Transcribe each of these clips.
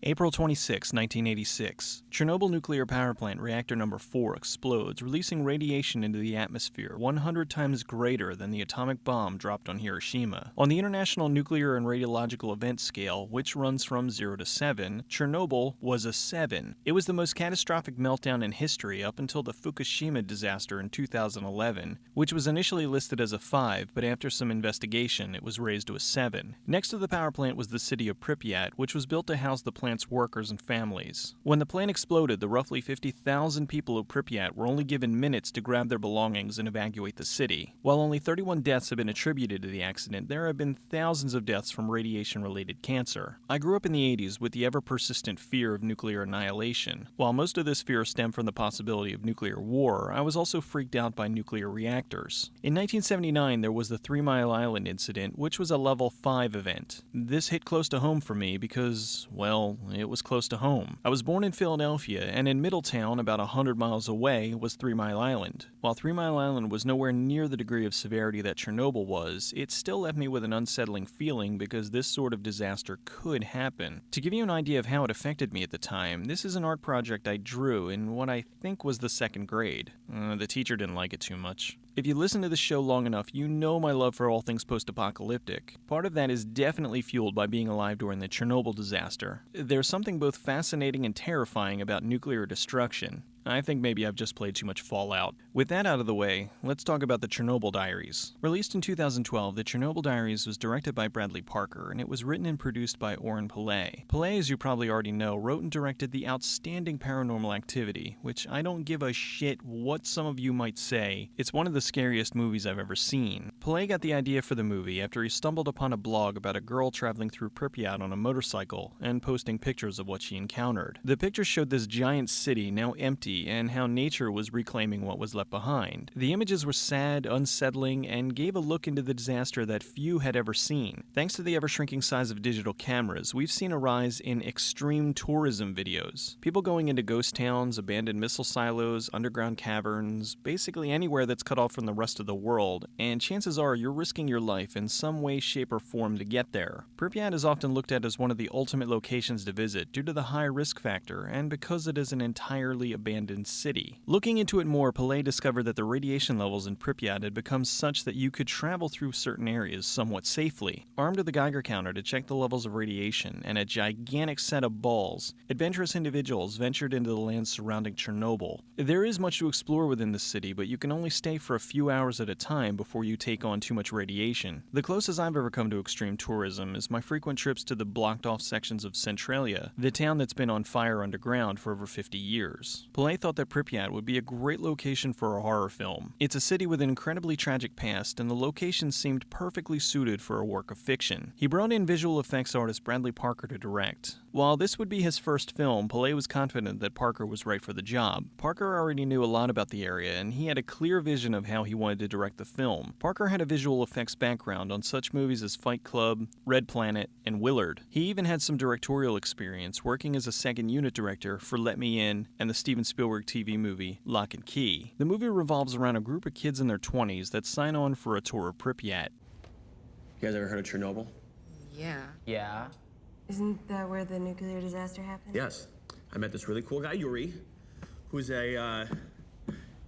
April 26, 1986. Chernobyl nuclear power plant reactor number 4 explodes, releasing radiation into the atmosphere 100 times greater than the atomic bomb dropped on Hiroshima. On the International Nuclear and Radiological Event Scale, which runs from 0 to 7, Chernobyl was a 7. It was the most catastrophic meltdown in history up until the Fukushima disaster in 2011, which was initially listed as a 5, but after some investigation, it was raised to a 7. Next to the power plant was the city of Pripyat, which was built to house the plant's workers and families. When the plant exploded, the roughly 50,000 people of Pripyat were only given minutes to grab their belongings and evacuate the city. While only 31 deaths have been attributed to the accident, there have been thousands of deaths from radiation-related cancer. I grew up in the 80s with the ever-persistent fear of nuclear annihilation. While most of this fear stemmed from the possibility of nuclear war, I was also freaked out by nuclear reactors. In 1979, there was the 3 Mile Island incident, which was a level 5 event. This hit close to home for me because, well, it was close to home. I was born in Philadelphia, and in Middletown, about 100 miles away, was 3 Mile Island. While 3 Mile Island was nowhere near the degree of severity that Chernobyl was, it still left me with an unsettling feeling because this sort of disaster could happen. To give you an idea of how it affected me at the time, this is an art project I drew in what I think was the 2nd grade. The teacher didn't like it too much. If you listen to this show long enough, you know my love for all things post-apocalyptic. Part of that is definitely fueled by being alive during the Chernobyl disaster. There's something both fascinating and terrifying about nuclear destruction. I think maybe I've just played too much Fallout. With that out of the way, let's talk about the Chernobyl Diaries. Released in 2012, the Chernobyl Diaries was directed by Bradley Parker, and it was written and produced by Oren Pillay. Pillay, as you probably already know, wrote and directed the outstanding Paranormal Activity, which I don't give a shit what some of you might say. It's one of the scariest movies I've ever seen. Pillay got the idea for the movie after he stumbled upon a blog about a girl traveling through Pripyat on a motorcycle and posting pictures of what she encountered. The pictures showed this giant city now empty and how nature was reclaiming what was left behind. The images were sad, unsettling, and gave a look into the disaster that few had ever seen. Thanks to the ever-shrinking size of digital cameras, we've seen a rise in extreme tourism videos. People going into ghost towns, abandoned missile silos, underground caverns, basically anywhere that's cut off from the rest of the world, and chances are you're risking your life in some way, shape, or form to get there. Pripyat is often looked at as one of the ultimate locations to visit due to the high risk factor and because it is an entirely abandoned city. Looking into it more, Pillay discovered that the radiation levels in Pripyat had become such that you could travel through certain areas somewhat safely. Armed with a Geiger counter to check the levels of radiation and a gigantic set of balls, adventurous individuals ventured into the lands surrounding Chernobyl. There is much to explore within the city, but you can only stay for a few hours at a time before you take on too much radiation. The closest I've ever come to extreme tourism is my frequent trips to the blocked-off sections of Centralia, the town that's been on fire underground for over 50 years. Pillay thought that Pripyat would be a great location for a horror film. It's a city with an incredibly tragic past, and the location seemed perfectly suited for a work of fiction. He brought in visual effects artist Bradley Parker to direct. While this would be his first film, Pillay was confident that Parker was right for the job. Parker already knew a lot about the area, and he had a clear vision of how he wanted to direct the film. Parker had a visual effects background on such movies as Fight Club, Red Planet, and Willard. He even had some directorial experience working as a second unit director for Let Me In and the Steven Spielberg TV movie Lock and Key. The movie revolves around a group of kids in their 20s that sign on for a tour of Pripyat. You guys ever heard of Chernobyl? Yeah. Yeah. Isn't that where the nuclear disaster happened? Yes. I met this really cool guy, Yuri, who's a,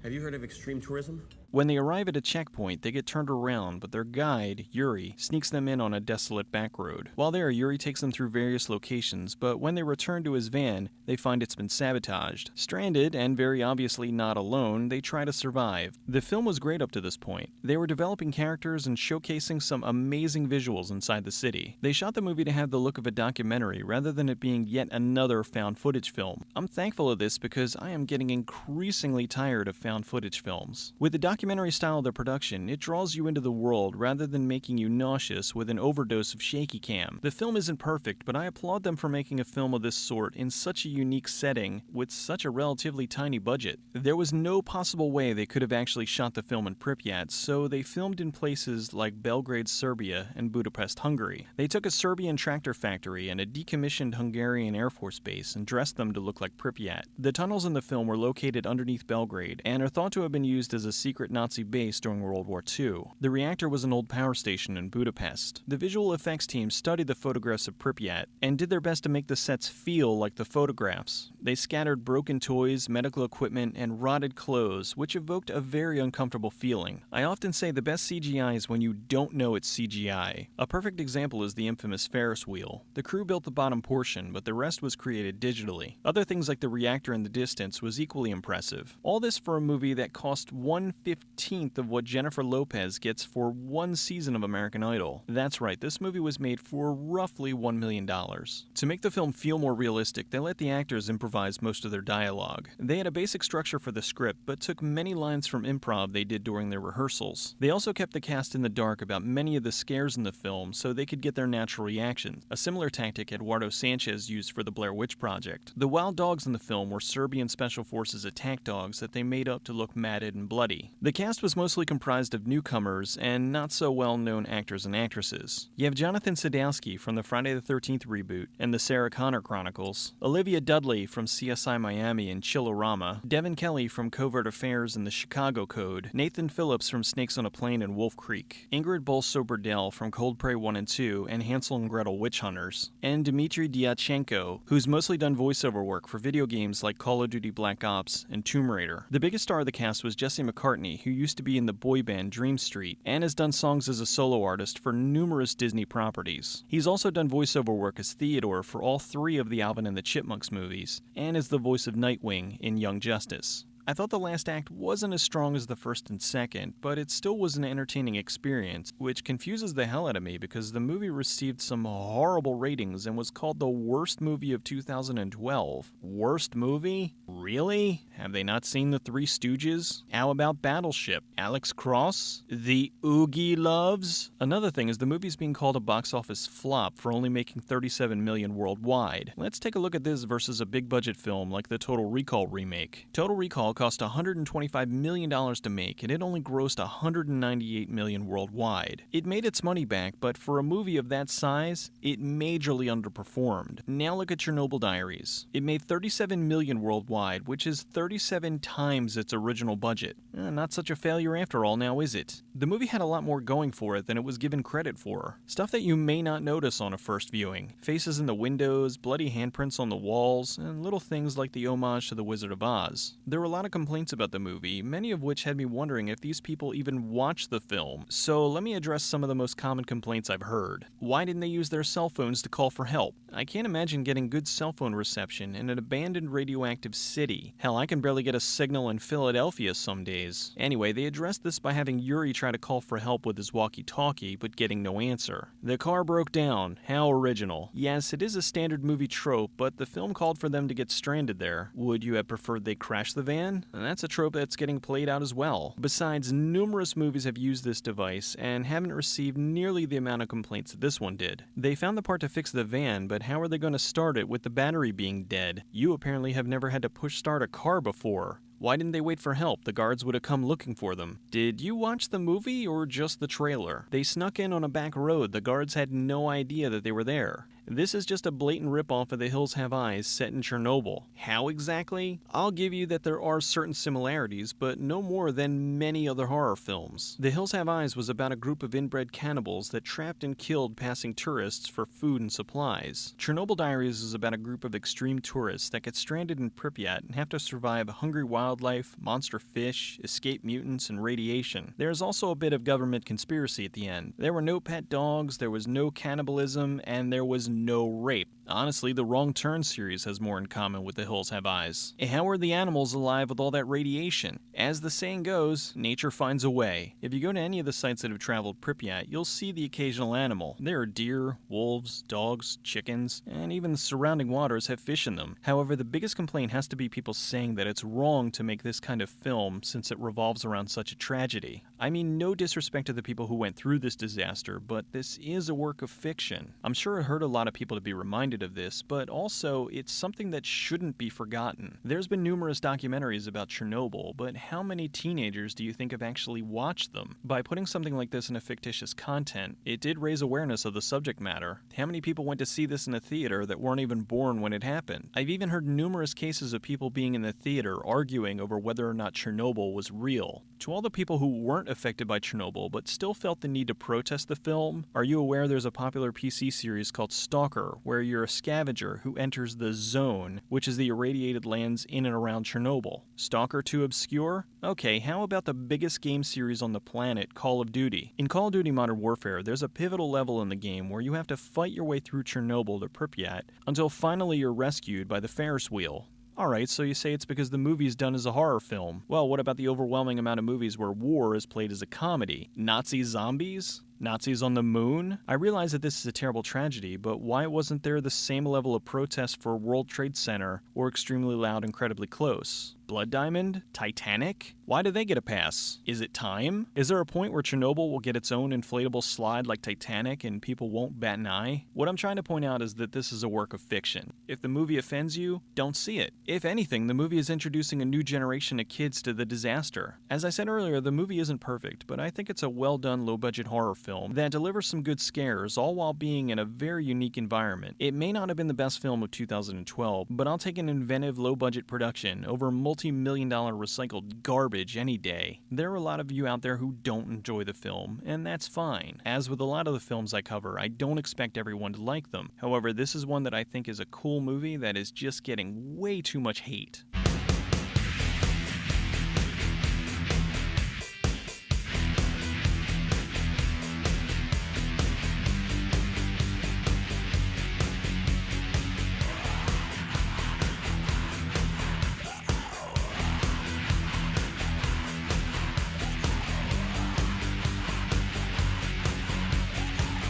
have you heard of extreme tourism? When they arrive at a checkpoint, they get turned around, but their guide, Yuri, sneaks them in on a desolate back road. While there, Yuri takes them through various locations, but when they return to his van, they find it's been sabotaged. Stranded, and very obviously not alone, they try to survive. The film was great up to this point. They were developing characters and showcasing some amazing visuals inside the city. They shot the movie to have the look of a documentary rather than it being yet another found footage film. I'm thankful of this because I am getting increasingly tired of found footage films. With the documentary style of the production, it draws you into the world rather than making you nauseous with an overdose of shaky cam. The film isn't perfect, but I applaud them for making a film of this sort in such a unique setting with such a relatively tiny budget. There was no possible way they could have actually shot the film in Pripyat, so they filmed in places like Belgrade, Serbia, and Budapest, Hungary. They took a Serbian tractor factory and a decommissioned Hungarian Air Force base and dressed them to look like Pripyat. The tunnels in the film were located underneath Belgrade and are thought to have been used as a secret secret Nazi base during World War II. The Reactor was an old power station in Budapest. The visual effects team studied the photographs of Pripyat and did their best to make the sets feel like the photographs. They scattered broken toys, medical equipment, and rotted clothes, which evoked a very uncomfortable feeling. I often say the best CGI is when you don't know it's CGI. A perfect example is the infamous Ferris wheel. The crew built the bottom portion, but the rest was created digitally. Other things like the reactor in the distance was equally impressive. All this for a movie that cost 1/15 of what Jennifer Lopez gets for one season of American Idol. That's right, this movie was made for roughly $1 million. To make the film feel more realistic, they let the actors improvise most of their dialogue. They had a basic structure for the script, but took many lines from improv they did during their rehearsals. They also kept the cast in the dark about many of the scares in the film so they could get their natural reactions, a similar tactic Eduardo Sanchez used for the Blair Witch Project. The wild dogs in the film were Serbian Special Forces attack dogs that they made up to look matted and bloody. The cast was mostly comprised of newcomers and not so well-known actors and actresses. You have Jonathan Sadowski from the Friday the 13th reboot and the Sarah Connor Chronicles, Olivia Dudley from CSI Miami and Chillerama, Devin Kelly from Covert Affairs and the Chicago Code, Nathan Phillips from Snakes on a Plane and Wolf Creek, Ingrid Bolso-Burdell from Cold Prey 1 and 2 and Hansel and Gretel Witch Hunters, and Dmitry Dyachenko, who's mostly done voiceover work for video games like Call of Duty Black Ops and Tomb Raider. The biggest star of the cast was Jesse McCartney, who used to be in the boy band Dream Street and has done songs as a solo artist for numerous Disney properties. He's also done voiceover work as Theodore for all three of the Alvin and the Chipmunks movies, and as the voice of Nightwing in Young Justice. I thought the last act wasn't as strong as the first and second, but it still was an entertaining experience, which confuses the hell out of me because the movie received some horrible ratings and was called the worst movie of 2012. Worst movie? Really? Have they not seen The Three Stooges? How about Battleship? Alex Cross? The Oogie Loves? Another thing is the movie's being called a box office flop for only making $37 million worldwide. Let's take a look at this versus a big budget film like the Total Recall remake. Total Recall cost $125 million to make, and it only grossed $198 million worldwide. It made its money back, but for a movie of that size, it majorly underperformed. Now look at Chernobyl Diaries. It made $37 million worldwide, which is 37 times its original budget. Not such a failure after all now, is it? The movie had a lot more going for it than it was given credit for. Stuff that you may not notice on a first viewing. Faces in the windows, bloody handprints on the walls, and little things like the homage to The Wizard of Oz. There were a lot of complaints about the movie, many of which had me wondering if these people even watched the film, so let me address some of the most common complaints I've heard. Why didn't they use their cell phones to call for help? I can't imagine getting good cell phone reception in an abandoned radioactive city. Hell, I can barely get a signal in Philadelphia some days. Anyway, they addressed this by having Yuri try to call for help with his walkie-talkie, but getting no answer. The car broke down. How original. Yes, it is a standard movie trope, but the film called for them to get stranded there. Would you have preferred they crash the van? And that's a trope that's getting played out as well. Besides, numerous movies have used this device and haven't received nearly the amount of complaints that this one did. They found the part to fix the van, but how are they going to start it with the battery being dead? You apparently have never had to push start a car before. Why didn't they wait for help? The guards would have come looking for them. Did you watch the movie or just the trailer? They snuck in on a back road. The guards had no idea that they were there. This is just a blatant ripoff of The Hills Have Eyes set in Chernobyl. How exactly? I'll give you that there are certain similarities, but no more than many other horror films. The Hills Have Eyes was about a group of inbred cannibals that trapped and killed passing tourists for food and supplies. Chernobyl Diaries is about a group of extreme tourists that get stranded in Pripyat and have to survive hungry wildlife, monster fish, escape mutants, and radiation. There is also a bit of government conspiracy at the end. There were no pet dogs, there was no cannibalism, and there was no rape. Honestly, the Wrong Turn series has more in common with The Hills Have Eyes. How are the animals alive with all that radiation? As the saying goes, nature finds a way. If you go to any of the sites that have traveled Pripyat, you'll see the occasional animal. There are deer, wolves, dogs, chickens, and even the surrounding waters have fish in them. However, the biggest complaint has to be people saying that it's wrong to make this kind of film since it revolves around such a tragedy. I mean, no disrespect to the people who went through this disaster, but this is a work of fiction. I'm sure it hurt a lot of of people to be reminded of this, but also it's something that shouldn't be forgotten. There's been numerous documentaries about Chernobyl, but how many teenagers do you think have actually watched them? By putting something like this in a fictitious content, it did raise awareness of the subject matter. How many people went to see this in a theater that weren't even born when it happened? I've even heard numerous cases of people being in the theater arguing over whether or not Chernobyl was real. To all the people who weren't affected by Chernobyl but still felt the need to protest the film, are you aware there's a popular PC series called Stalker, where you're a scavenger who enters the zone, which is the irradiated lands in and around Chernobyl? Stalker too obscure? Okay, how about the biggest game series on the planet, Call of Duty? In Call of Duty Modern Warfare, there's a pivotal level in the game where you have to fight your way through Chernobyl to Pripyat until finally you're rescued by the Ferris wheel. Alright, so you say it's because the movie's done as a horror film. Well, what about the overwhelming amount of movies where war is played as a comedy? Nazi zombies? Nazis on the moon? I realize that this is a terrible tragedy, but why wasn't there the same level of protest for World Trade Center or Extremely Loud, Incredibly Close? Blood Diamond? Titanic? Why do they get a pass? Is it time? Is there a point where Chernobyl will get its own inflatable slide like Titanic and people won't bat an eye? What I'm trying to point out is that this is a work of fiction. If the movie offends you, don't see it. If anything, the movie is introducing a new generation of kids to the disaster. As I said earlier, the movie isn't perfect, but I think it's a well-done low-budget horror film that delivers some good scares, all while being in a very unique environment. It may not have been the best film of 2012, but I'll take an inventive low-budget production over multi-million-dollar recycled garbage any day. There are a lot of you out there who don't enjoy the film, and that's fine. As with a lot of the films I cover, I don't expect everyone to like them. However, this is one that I think is a cool movie that is just getting way too much hate.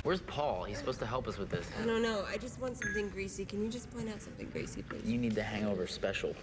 Where's Paul? He's supposed to help us with this. I don't know. I just want something greasy. Can you just point out something greasy, please? You need the hangover special.